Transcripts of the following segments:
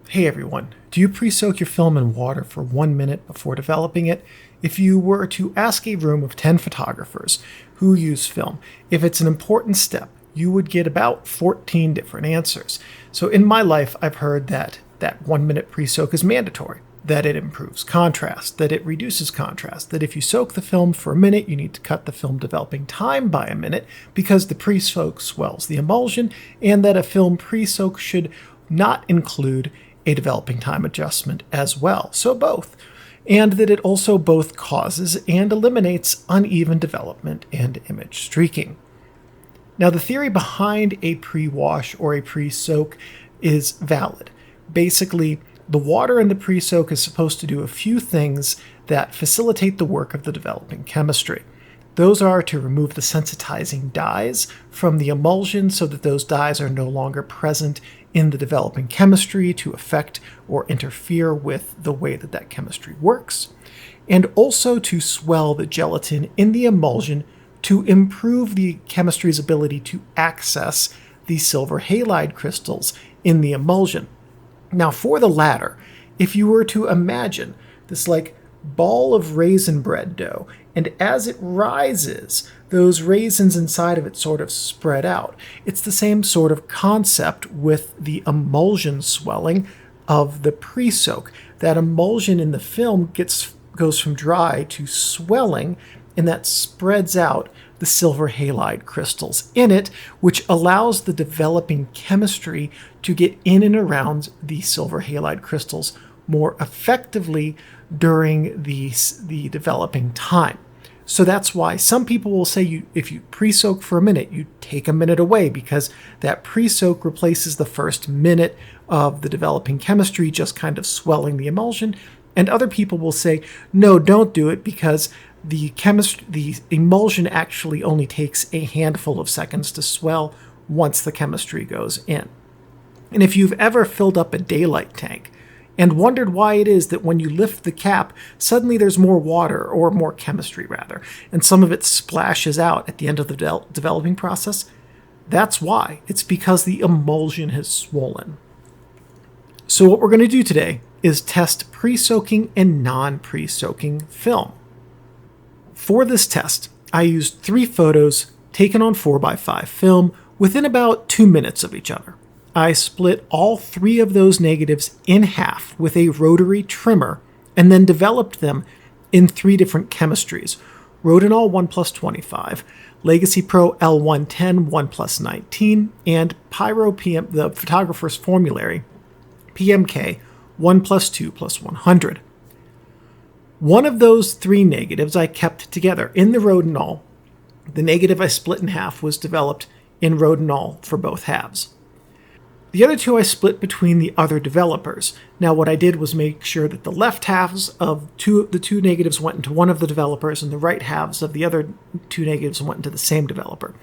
Hey everyone, do you pre-soak your film in water for 1 minute before developing it? If you were to ask a room of 10 photographers who use film if it's an important step, you would get about 14 different answers. So in my life, I've heard that 1 minute pre-soak is mandatory, that it improves contrast, that it reduces contrast, that if you soak the film for a minute, you need to cut the film developing time by a minute because the pre-soak swells the emulsion, and that a film pre-soak should not include a developing time adjustment as well, so both, and that it also both causes and eliminates uneven development and image streaking. Now, the theory behind a pre-wash or a pre-soak is valid. Basically, the water in the pre-soak is supposed to do a few things that facilitate the work of the developing chemistry. Those are to remove the sensitizing dyes from the emulsion so that those dyes are no longer present in the developing chemistry to affect or interfere with the way that chemistry works, and also to swell the gelatin in the emulsion to improve the chemistry's ability to access the silver halide crystals in the emulsion. Now, for the latter, if you were to imagine this ball of raisin bread dough, and as it rises, those raisins inside of it sort of spread out. It's the same sort of concept with the emulsion swelling of the pre-soak. That emulsion in the film goes from dry to swelling, and that spreads out the silver halide crystals in it, which allows the developing chemistry to get in and around the silver halide crystals more effectively during the developing time. So that's why some people will say if you pre-soak for a minute, you take a minute away because that pre-soak replaces the first minute of the developing chemistry just kind of swelling the emulsion. And other people will say, no, don't do it because the emulsion actually only takes a handful of seconds to swell once the chemistry goes in. And if you've ever filled up a daylight tank and wondered why it is that when you lift the cap, suddenly there's more water, or more chemistry rather, and some of it splashes out at the end of the developing process, that's why. It's because the emulsion has swollen. So what we're going to do today is test pre-soaking and non-pre-soaking film. For this test, I used 3 photos taken on 4x5 film within about 2 minutes of each other. I split all 3 of those negatives in half with a rotary trimmer and then developed them in 3 different chemistries: Rodinol 1+25, Legacy Pro L110 1+19, and Pyro PM, the photographer's formulary, PMK 1+2+100. One of those 3 negatives I kept together in the Rodinol. The negative I split in half was developed in Rodinol for both halves. The other 2 I split between the other developers. Now what I did was make sure that the left halves of the two negatives went into one of the developers and the right halves of the other 2 negatives went into the same developer.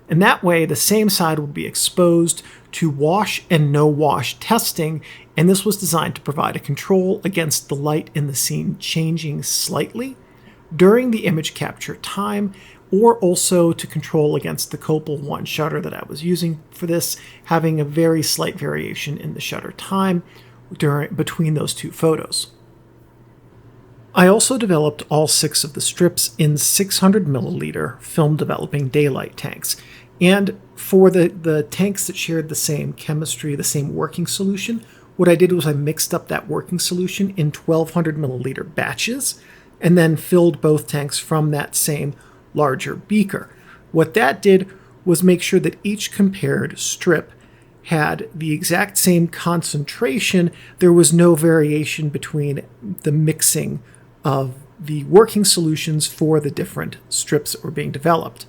And that way the same side would be exposed to wash and no wash testing, and this was designed to provide a control against the light in the scene changing slightly during the image capture time, or also to control against the Copal 1 shutter that I was using for this, having a very slight variation in the shutter time between those 2 photos. I also developed all 6 of the strips in 600 milliliter film developing daylight tanks. And for the tanks that shared the same chemistry, the same working solution, what I did was I mixed up that working solution in 1200 milliliter batches and then filled both tanks from that same larger beaker. What that did was make sure that each compared strip had the exact same concentration. There was no variation between the mixing of the working solutions for the different strips that were being developed.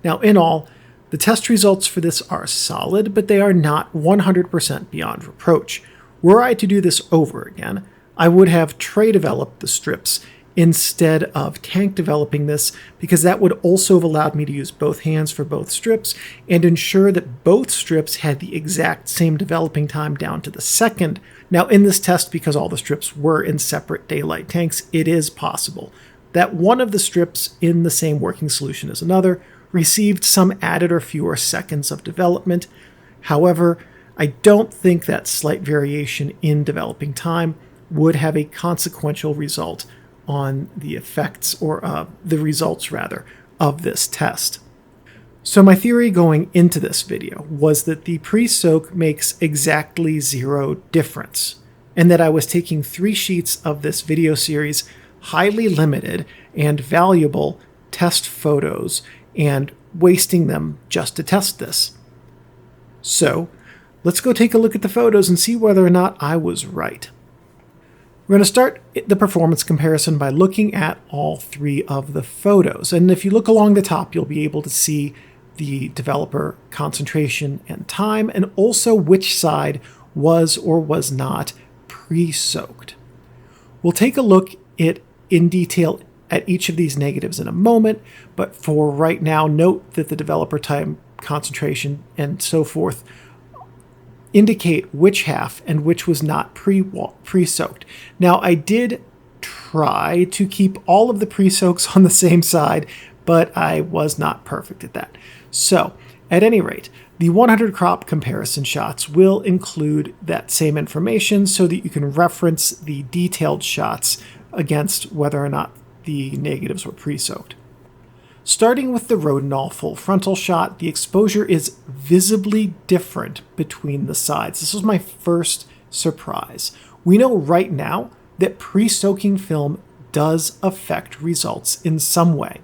Now, in all, the test results for this are solid, but they are not 100% beyond reproach. Were I to do this over again, I would have tray developed the strips instead of tank developing this, because that would also have allowed me to use both hands for both strips and ensure that both strips had the exact same developing time down to the second. Now in this test, because all the strips were in separate daylight tanks, it is possible that one of the strips in the same working solution as another received some added or fewer seconds of development. However, I don't think that slight variation in developing time would have a consequential result on the effects, or the results rather, of this test. So my theory going into this video was that the pre-soak makes exactly 0 difference, and that I was taking 3 sheets of this video series, highly limited and valuable test photos, and wasting them just to test this. So let's go take a look at the photos and see whether or not I was right. We're going to start the performance comparison by looking at all 3 of the photos. And if you look along the top, you'll be able to see the developer concentration and time, and also which side was or was not pre-soaked. We'll take a look in detail at each of these negatives in a moment, but for right now, note that the developer time, concentration, and so forth indicate which half and which was not pre-soaked. Now, I did try to keep all of the pre-soaks on the same side, but I was not perfect at that. So, at any rate, the 100 crop comparison shots will include that same information so that you can reference the detailed shots against whether or not the negatives were pre-soaked. Starting with the Rodinal full frontal shot, the exposure is visibly different between the sides. This was my first surprise. We know right now that pre-soaking film does affect results in some way.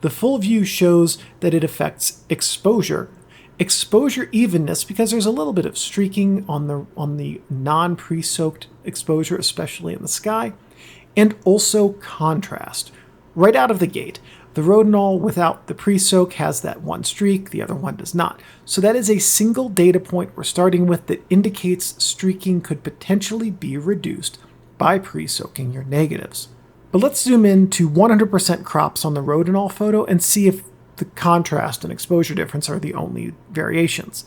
The full view shows that it affects exposure evenness, because there's a little bit of streaking on the non-pre-soaked exposure, especially in the sky, and also contrast. Right out of the gate, the Rodinal without the pre-soak has that one streak, the other one does not. So that is a single data point we're starting with that indicates streaking could potentially be reduced by pre-soaking your negatives. But let's zoom in to 100% crops on the Rodinal photo and see if the contrast and exposure difference are the only variations.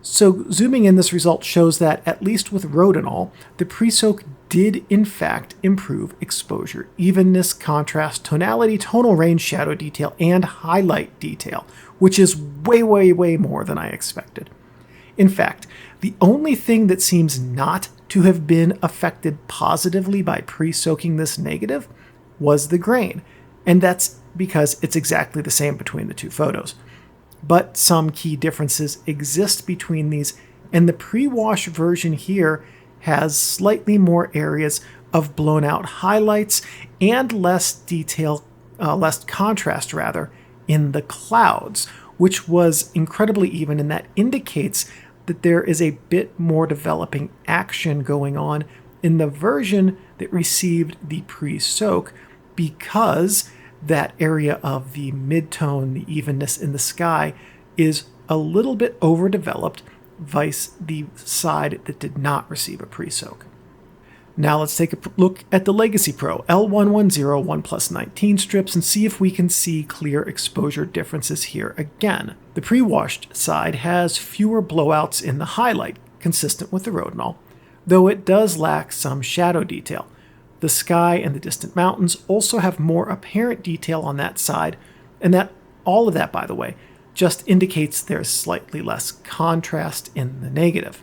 So zooming in, this result shows that, at least with Rodinal, the pre-soak did in fact improve exposure, evenness, contrast, tonality, tonal range, shadow detail, and highlight detail, which is way, way, way more than I expected. In fact, the only thing that seems not to have been affected positively by pre-soaking this negative was the grain, and that's because it's exactly the same between the 2 photos. But some key differences exist between these, and the pre-wash version here has slightly more areas of blown out highlights and less contrast in the clouds, which was incredibly even, and that indicates that there is a bit more developing action going on in the version that received the pre-soak, because that area of the mid-tone, the evenness in the sky, is a little bit overdeveloped, vice the side that did not receive a pre-soak. Now let's take a look at the Legacy Pro L110 1+19 strips and see if we can see clear exposure differences here again. The pre-washed side has fewer blowouts in the highlight, consistent with the Rodinal, though it does lack some shadow detail. The sky and the distant mountains also have more apparent detail on that side, and that all of that, by the way, just indicates there's slightly less contrast in the negative.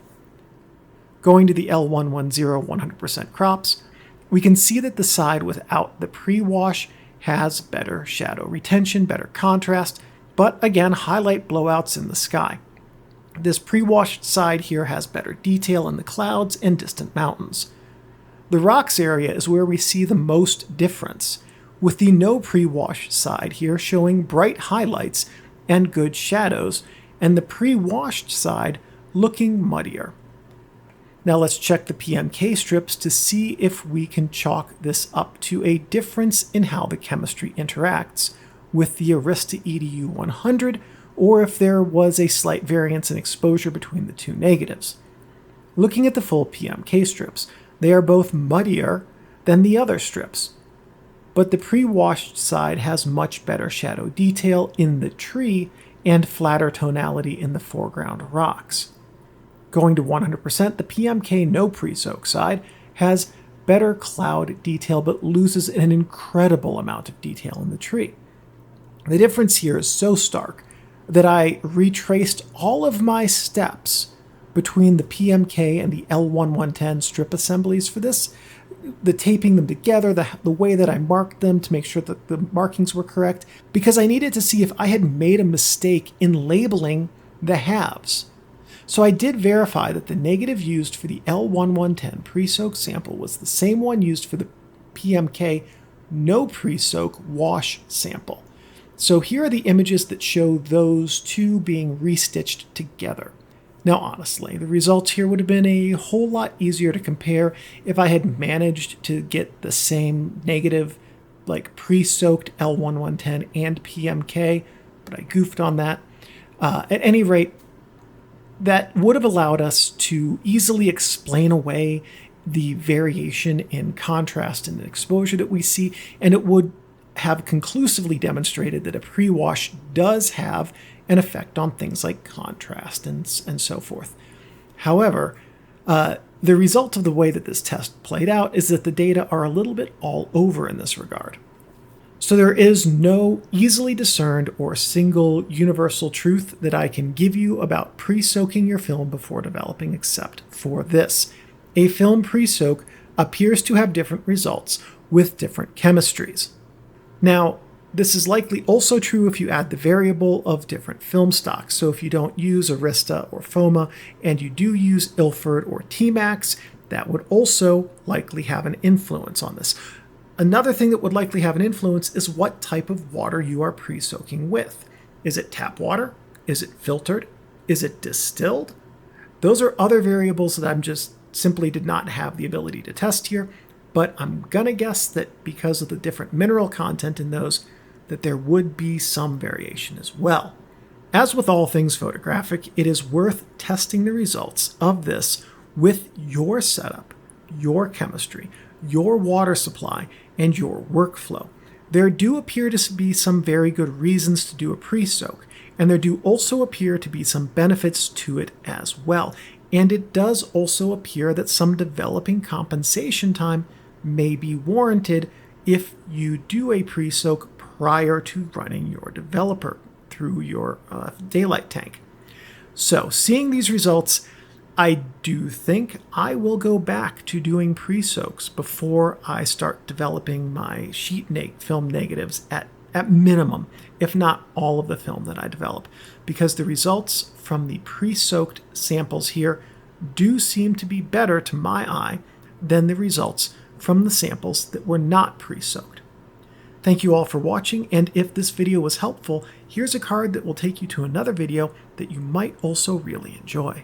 Going to the L110 100% crops, we can see that the side without the pre-wash has better shadow retention, better contrast, but again, highlight blowouts in the sky. This pre-washed side here has better detail in the clouds and distant mountains. The rocks area is where we see the most difference, with the no pre-wash side here showing bright highlights and good shadows, and the pre-washed side looking muddier. Now let's check the PMK strips to see if we can chalk this up to a difference in how the chemistry interacts with the Arista EDU 100, or if there was a slight variance in exposure between the 2 negatives. Looking at the full PMK strips, they are both muddier than the other strips, but the pre-washed side has much better shadow detail in the tree and flatter tonality in the foreground rocks. Going to 100%, the PMK no pre-soak side has better cloud detail but loses an incredible amount of detail in the tree. The difference here is so stark that I retraced all of my steps between the PMK and the L1110 strip assemblies for this. The taping them together, the way that I marked them to make sure that the markings were correct, because I needed to see if I had made a mistake in labeling the halves. So I did verify that the negative used for the L1110 pre-soak sample was the same one used for the PMK no pre-soak wash sample. So here are the images that show those two being restitched together. Now honestly, the results here would have been a whole lot easier to compare if I had managed to get the same negative, like pre-soaked L1110 and PMK, but I goofed on that. At any rate, that would have allowed us to easily explain away the variation in contrast and exposure that we see, and it would have conclusively demonstrated that a pre-wash does have an effect on things like contrast and so forth. However, the result of the way that this test played out is that the data are a little bit all over in this regard. So there is no easily discerned or single universal truth that I can give you about pre-soaking your film before developing, except for this. A film pre-soak appears to have different results with different chemistries. Now, this is likely also true if you add the variable of different film stocks. So if you don't use Arista or FOMA and you do use Ilford or Tmax, that would also likely have an influence on this. Another thing that would likely have an influence is what type of water you are pre-soaking with. Is it tap water? Is it filtered? Is it distilled? Those are other variables that I'm just simply did not have the ability to test here, but I'm gonna guess that because of the different mineral content in those, that there would be some variation as well. As with all things photographic, it is worth testing the results of this with your setup, your chemistry, your water supply, and your workflow. There do appear to be some very good reasons to do a pre-soak, and there do also appear to be some benefits to it as well. And it does also appear that some developing compensation time may be warranted if you do a pre-soak prior to running your developer through your daylight tank. So seeing these results, I do think I will go back to doing pre-soaks before I start developing my film negatives at minimum, if not all of the film that I develop, because the results from the pre-soaked samples here do seem to be better to my eye than the results from the samples that were not pre-soaked. Thank you all for watching, and if this video was helpful, here's a card that will take you to another video that you might also really enjoy.